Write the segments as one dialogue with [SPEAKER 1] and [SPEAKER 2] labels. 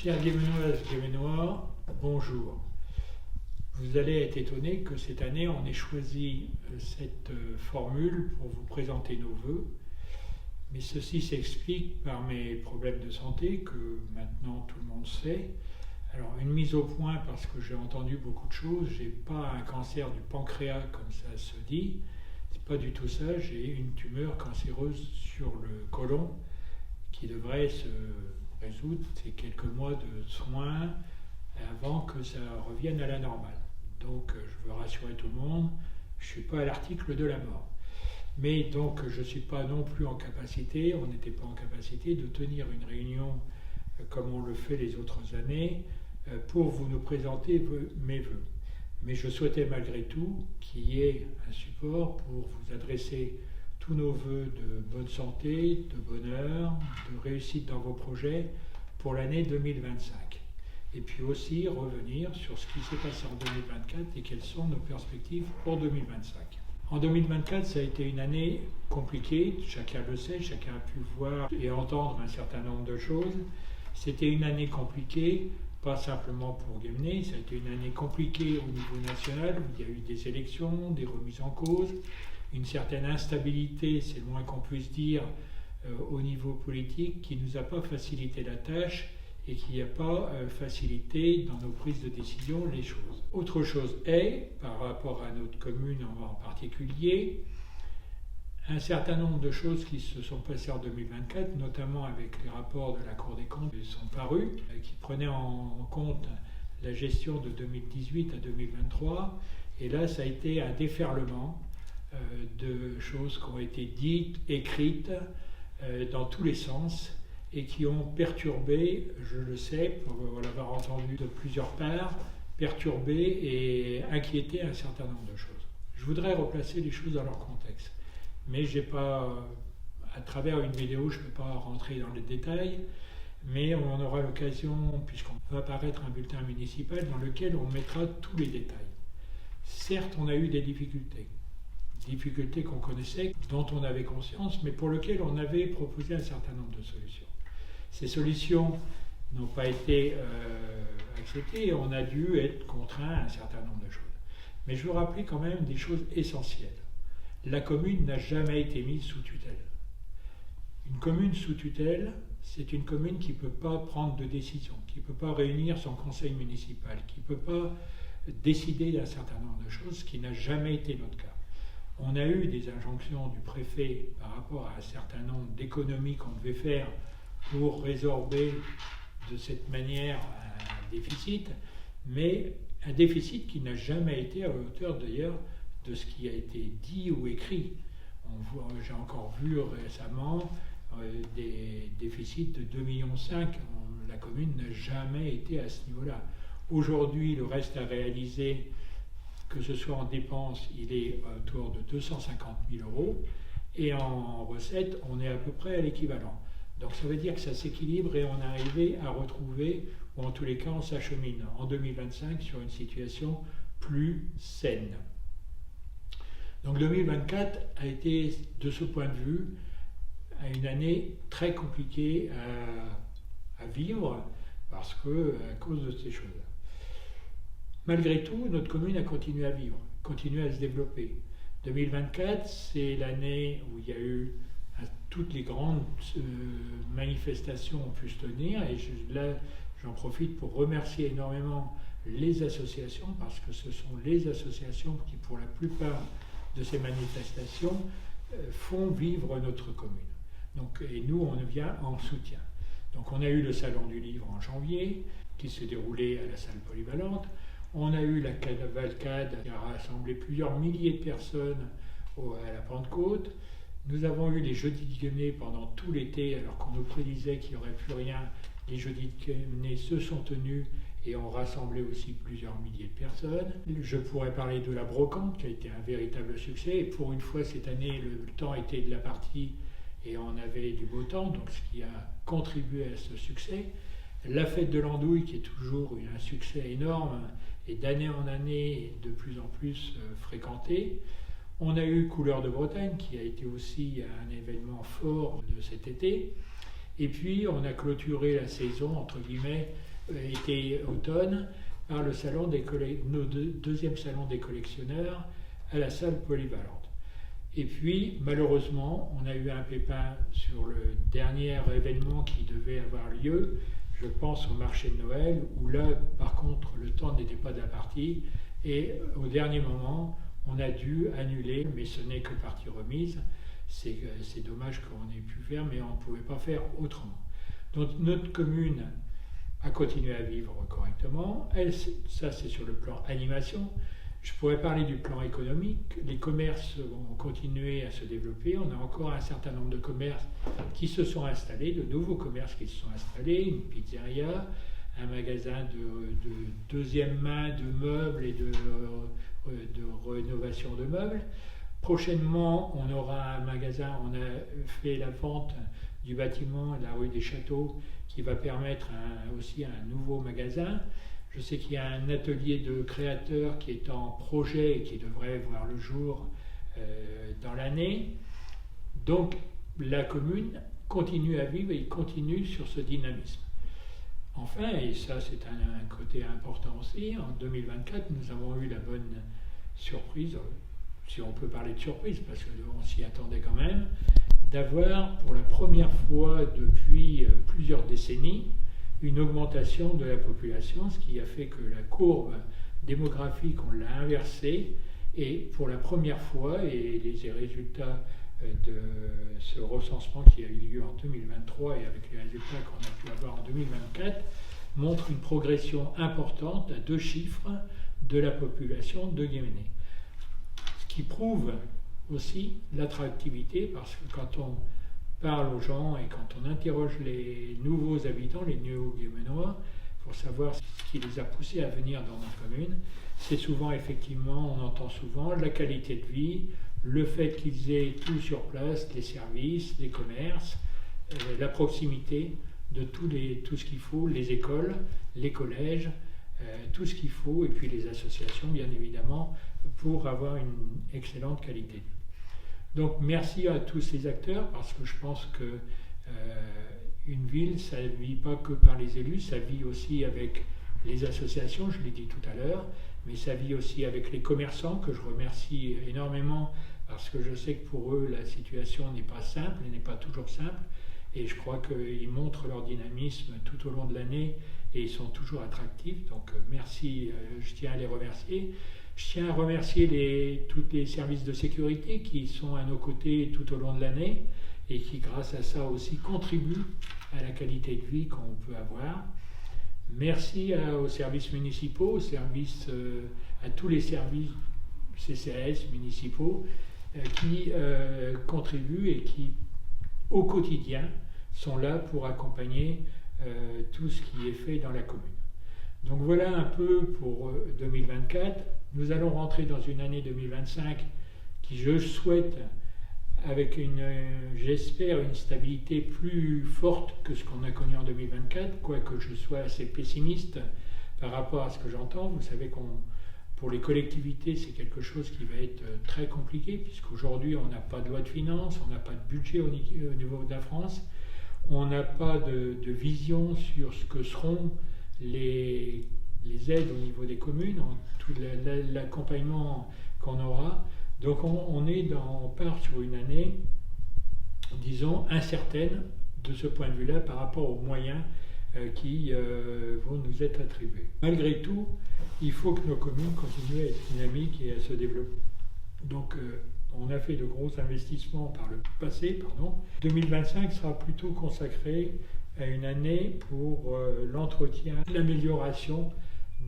[SPEAKER 1] Chers Guémenoises, Guémenois, bonjour. Vous allez être étonnés que cette année on ait choisi cette formule pour vous présenter nos vœux, mais ceci s'explique par mes problèmes de santé que maintenant tout le monde sait. Alors une mise au point parce que j'ai entendu beaucoup de choses, j'ai pas un cancer du pancréas comme ça se dit, c'est pas du tout ça, j'ai une tumeur cancéreuse sur le côlon qui devrait se résoudre, c'est quelques mois de soins avant que ça revienne à la normale. Donc je veux rassurer tout le monde, je ne suis pas à l'article de la mort. Mais donc je ne suis pas non plus en capacité, on n'était pas en capacité de tenir une réunion comme on le fait les autres années pour vous nous présenter mes vœux. Mais je souhaitais malgré tout qu'il y ait un support pour vous adresser tous nos vœux de bonne santé, de bonheur, de réussite dans vos projets pour l'année 2025. Et puis aussi revenir sur ce qui s'est passé en 2024 et quelles sont nos perspectives pour 2025. En 2024, ça a été une année compliquée, chacun le sait, chacun a pu voir et entendre un certain nombre de choses. C'était une année compliquée, pas simplement pour Guémené, ça a été une année compliquée au niveau national, où il y a eu des élections, des remises en cause, une certaine instabilité, c'est le moins qu'on puisse dire, au niveau politique, qui ne nous a pas facilité la tâche et qui n'a pas facilité dans nos prises de décision les choses. Autre chose est, par rapport à notre commune en particulier, un certain nombre de choses qui se sont passées en 2024, notamment avec les rapports de la Cour des comptes qui sont parus, qui prenaient en compte la gestion de 2018 à 2023. Et là, ça a été un déferlement de choses qui ont été dites, écrites, dans tous les sens, et qui ont perturbé, je le sais, pour l'avoir entendu de plusieurs parts, perturbé et inquiété un certain nombre de choses. Je voudrais replacer les choses dans leur contexte, mais j'ai pas, à travers une vidéo, je ne peux pas rentrer dans les détails, mais on aura l'occasion, puisqu'on va apparaître un bulletin municipal dans lequel on mettra tous les détails. Certes, on a eu des difficultés qu'on connaissait, dont on avait conscience, mais pour lesquelles on avait proposé un certain nombre de solutions. Ces solutions n'ont pas été acceptées et on a dû être contraint à un certain nombre de choses. Mais je veux rappeler quand même des choses essentielles. La commune n'a jamais été mise sous tutelle. Une commune sous tutelle, c'est une commune qui ne peut pas prendre de décision, qui ne peut pas réunir son conseil municipal, qui ne peut pas décider d'un certain nombre de choses, ce qui n'a jamais été notre cas. On a eu des injonctions du préfet par rapport à un certain nombre d'économies qu'on devait faire pour résorber de cette manière un déficit, mais un déficit qui n'a jamais été à la hauteur d'ailleurs de ce qui a été dit ou écrit. J'ai encore vu récemment des déficits de 2,5 millions. La commune n'a jamais été à ce niveau-là. Aujourd'hui, le reste à réaliser, que ce soit en dépenses, il est autour de 250 000 €, et en recettes, on est à peu près à l'équivalent. Donc ça veut dire que ça s'équilibre et on est arrivé à retrouver, ou en tous les cas on s'achemine en 2025 sur une situation plus saine. Donc 2024 a été, de ce point de vue, une année très compliquée à vivre, parce que, à cause de ces choses-là. Malgré tout, notre commune a continué à vivre, continué à se développer. 2024, c'est l'année où il y a eu toutes les grandes manifestations ont pu se tenir, et là j'en profite pour remercier énormément les associations, parce que ce sont les associations qui, pour la plupart de ces manifestations, font vivre notre commune. Donc, et nous, on vient en soutien. Donc on a eu le Salon du Livre en janvier, qui s'est déroulé à la salle polyvalente. On a eu la cavalcade qui a rassemblé plusieurs milliers de personnes à la Pentecôte. Nous avons eu les Jeudis de Guémené pendant tout l'été, alors qu'on nous prédisait qu'il n'y aurait plus rien. Les Jeudis de Guémené se sont tenus et ont rassemblé aussi plusieurs milliers de personnes. Je pourrais parler de la brocante qui a été un véritable succès. Et pour une fois cette année, le temps était de la partie et on avait du beau temps, donc ce qui a contribué à ce succès. La fête de l'Andouille qui est toujours un succès énorme et d'année en année de plus en plus fréquentée. On a eu Couleurs de Bretagne qui a été aussi un événement fort de cet été. Et puis on a clôturé la saison, entre guillemets, été-automne par le salon deuxième salon des collectionneurs à la salle polyvalente. Et puis, malheureusement, on a eu un pépin sur le dernier événement qui devait avoir lieu, je pense au marché de Noël, où là, par contre, le temps n'était pas d'imparti, et au dernier moment, on a dû annuler, mais ce n'est que partie remise. C'est dommage qu'on ait pu faire, mais on ne pouvait pas faire autrement. Donc notre commune a continué à vivre correctement. Ça, c'est sur le plan animation. Je pourrais parler du plan économique. Les commerces ont continué à se développer. On a encore un certain nombre de commerces qui se sont installés, de nouveaux commerces qui se sont installés, une pizzeria, un magasin de deuxième main de meubles et de rénovation de meubles. Prochainement, on aura un magasin, on a fait la vente du bâtiment de la rue des Châteaux qui va permettre aussi un nouveau magasin. Je sais qu'il y a un atelier de créateurs qui est en projet et qui devrait voir le jour dans l'année. Donc la commune continue à vivre et continue sur ce dynamisme. Enfin, et ça c'est un côté important aussi, en 2024, nous avons eu la bonne surprise, si on peut parler de surprise, parce qu'on s'y attendait quand même, d'avoir pour la première fois depuis plusieurs décennies une augmentation de la population, ce qui a fait que la courbe démographique, on l'a inversée, et pour la première fois, et les résultats de ce recensement qui a eu lieu en 2023 et avec les résultats qu'on a pu avoir en 2024, montrent une progression importante à 2 chiffres de la population de Guéméné. Ce qui prouve aussi l'attractivité, parce que quand on parle aux gens et quand on interroge les nouveaux habitants, les néo-guéménois, pour savoir ce qui les a poussés à venir dans notre commune, c'est souvent effectivement, on entend souvent la qualité de vie, le fait qu'ils aient tout sur place, les services, les commerces, la proximité de tout ce qu'il faut, les écoles, les collèges, tout ce qu'il faut, et puis les associations bien évidemment, pour avoir une excellente qualité de vie. Donc merci à tous ces acteurs, parce que je pense que une ville, ça ne vit pas que par les élus, ça vit aussi avec les associations, je l'ai dit tout à l'heure, mais ça vit aussi avec les commerçants, que je remercie énormément, parce que je sais que pour eux, la situation n'est pas simple, elle n'est pas toujours simple, et je crois qu'ils montrent leur dynamisme tout au long de l'année, et ils sont toujours attractifs, donc merci, je tiens à les remercier. Je tiens à remercier tous les services de sécurité qui sont à nos côtés tout au long de l'année et qui, grâce à ça aussi, contribuent à la qualité de vie qu'on peut avoir. Merci aux services municipaux, à tous les services CCAS municipaux qui contribuent et qui, au quotidien, sont là pour accompagner tout ce qui est fait dans la commune. Donc voilà un peu pour 2024. Nous allons rentrer dans une année 2025 qui, je souhaite, avec j'espère, une stabilité plus forte que ce qu'on a connu en 2024, quoique je sois assez pessimiste par rapport à ce que j'entends. Vous savez pour les collectivités, c'est quelque chose qui va être très compliqué, puisqu'aujourd'hui, on n'a pas de loi de finances, on n'a pas de budget au niveau de la France, on n'a pas de vision sur ce que seront les aides au niveau des communes, tout l'accompagnement qu'on aura. Donc on part sur une année, disons, incertaine de ce point de vue-là par rapport aux moyens qui vont nous être attribués. Malgré tout, il faut que nos communes continuent à être dynamiques et à se développer. Donc on a fait de gros investissements par le passé. 2025 sera plutôt consacré à une année pour l'entretien, l'amélioration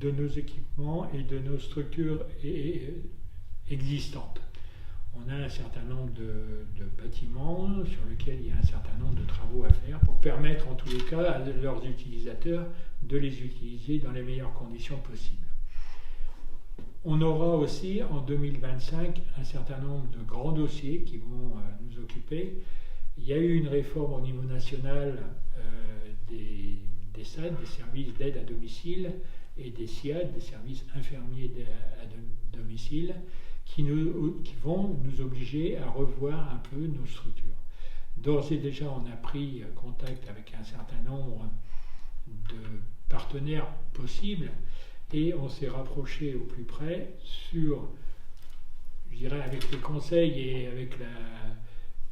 [SPEAKER 1] de nos équipements et de nos structures existantes. On a un certain nombre de bâtiments sur lesquels il y a un certain nombre de travaux à faire pour permettre en tous les cas à leurs utilisateurs de les utiliser dans les meilleures conditions possibles. On aura aussi en 2025 un certain nombre de grands dossiers qui vont nous occuper. Il y a eu une réforme au niveau national des SAD, des services d'aide à domicile, et des SIAD, des services infirmiers à domicile, qui vont nous obliger à revoir un peu nos structures. D'ores et déjà, on a pris contact avec un certain nombre de partenaires possibles et on s'est rapproché au plus près sur, je dirais, avec les conseils et avec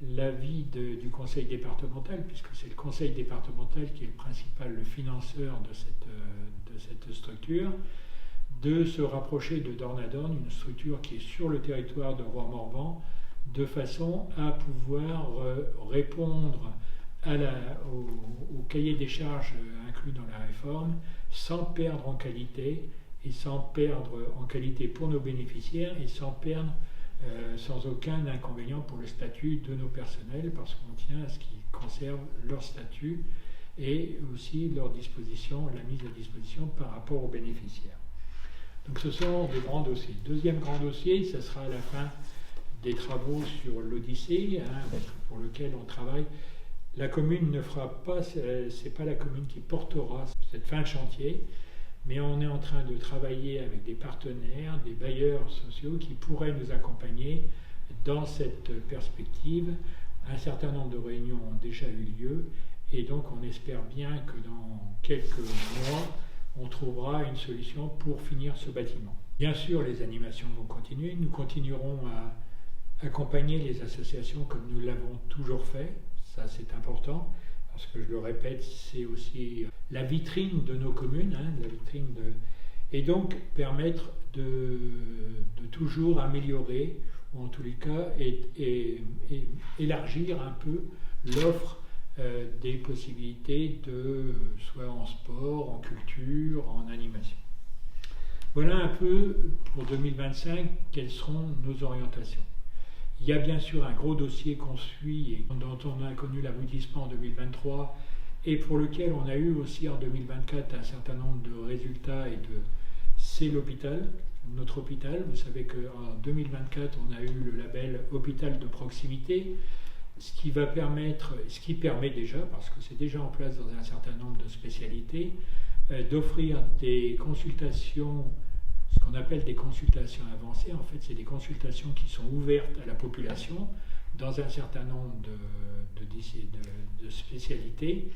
[SPEAKER 1] l'avis du conseil départemental, puisque c'est le conseil départemental qui est le principal financeur de cette structure, de se rapprocher de Dornadorn, une structure qui est sur le territoire de Rouen-Morvan, de façon à pouvoir répondre au cahier des charges inclus dans la réforme, sans perdre en qualité, et sans perdre en qualité pour nos bénéficiaires, et sans perdre sans aucun inconvénient pour le statut de nos personnels, parce qu'on tient à ce qu'ils conservent leur statut et aussi leur disposition, la mise à disposition par rapport aux bénéficiaires. Donc ce sont des grands dossiers. Deuxième grand dossier, ce sera à la fin des travaux sur l'Odyssée, pour lequel on travaille. La commune ne fera pas, c'est pas la commune qui portera cette fin de chantier, mais on est en train de travailler avec des partenaires, des bailleurs sociaux qui pourraient nous accompagner dans cette perspective. Un certain nombre de réunions ont déjà eu lieu et donc on espère bien que dans quelques mois, on trouvera une solution pour finir ce bâtiment. Bien sûr, les animations vont continuer. Nous continuerons à accompagner les associations comme nous l'avons toujours fait. Ça, c'est important. Parce que, je le répète, c'est aussi la vitrine de nos communes, la vitrine et donc permettre de toujours améliorer, ou en tous les cas, et élargir un peu l'offre des possibilités soit en sport, en culture, en animation. Voilà un peu pour 2025 quelles seront nos orientations. Il y a bien sûr un gros dossier qu'on suit et dont on a connu l'aboutissement en 2023 et pour lequel on a eu aussi en 2024 un certain nombre de résultats c'est l'hôpital, notre hôpital. Vous savez qu'en 2024 on a eu le label hôpital de proximité, ce qui permet déjà, parce que c'est déjà en place dans un certain nombre de spécialités, d'offrir des consultations, ce qu'on appelle des consultations avancées. En fait, c'est des consultations qui sont ouvertes à la population dans un certain nombre de spécialités.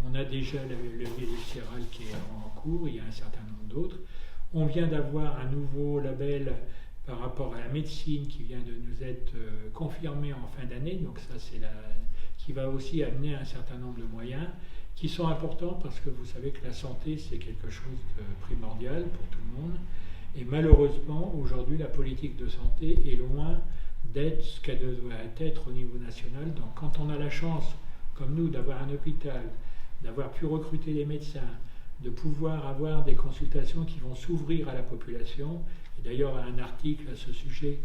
[SPEAKER 1] On a déjà le viscéral qui est en cours, il y a un certain nombre d'autres. On vient d'avoir un nouveau label par rapport à la médecine qui vient de nous être confirmé en fin d'année, donc ça c'est qui va aussi amener un certain nombre de moyens qui sont importants parce que vous savez que la santé c'est quelque chose de primordial pour tout le monde. Et malheureusement, aujourd'hui, la politique de santé est loin d'être ce qu'elle doit être au niveau national. Donc quand on a la chance, comme nous, d'avoir un hôpital, d'avoir pu recruter des médecins, de pouvoir avoir des consultations qui vont s'ouvrir à la population, et d'ailleurs un article à ce sujet,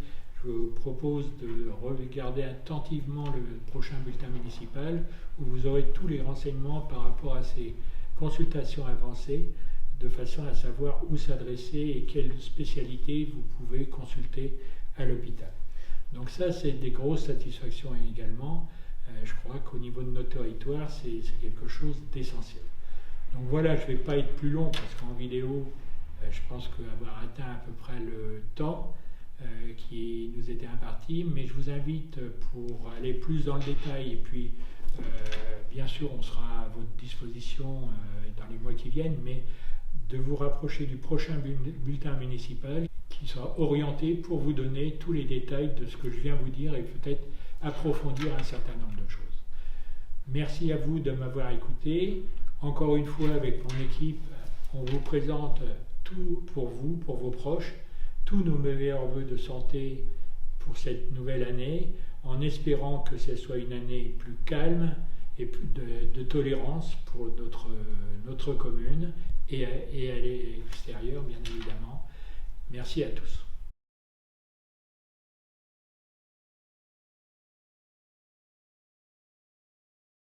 [SPEAKER 1] je vous propose de regarder attentivement le prochain bulletin municipal, où vous aurez tous les renseignements par rapport à ces consultations avancées, de façon à savoir où s'adresser et quelles spécialités vous pouvez consulter à l'hôpital. Donc ça, c'est des grosses satisfactions également. Je crois qu'au niveau de notre territoire, c'est quelque chose d'essentiel. Donc voilà, je ne vais pas être plus long parce qu'en vidéo, je pense qu'avoir atteint à peu près le temps qui nous était imparti, mais je vous invite pour aller plus dans le détail et puis bien sûr on sera à votre disposition dans les mois qui viennent, mais de vous rapprocher du prochain bulletin municipal qui sera orienté pour vous donner tous les détails de ce que je viens vous dire et peut-être approfondir un certain nombre de choses. Merci à vous de m'avoir écouté. Encore une fois, avec mon équipe, on vous présente tout pour vous, pour vos proches, tous nos meilleurs vœux de santé pour cette nouvelle année, en espérant que ce soit une année plus calme et plus de tolérance pour notre commune et à l'extérieur, bien évidemment. Merci à tous.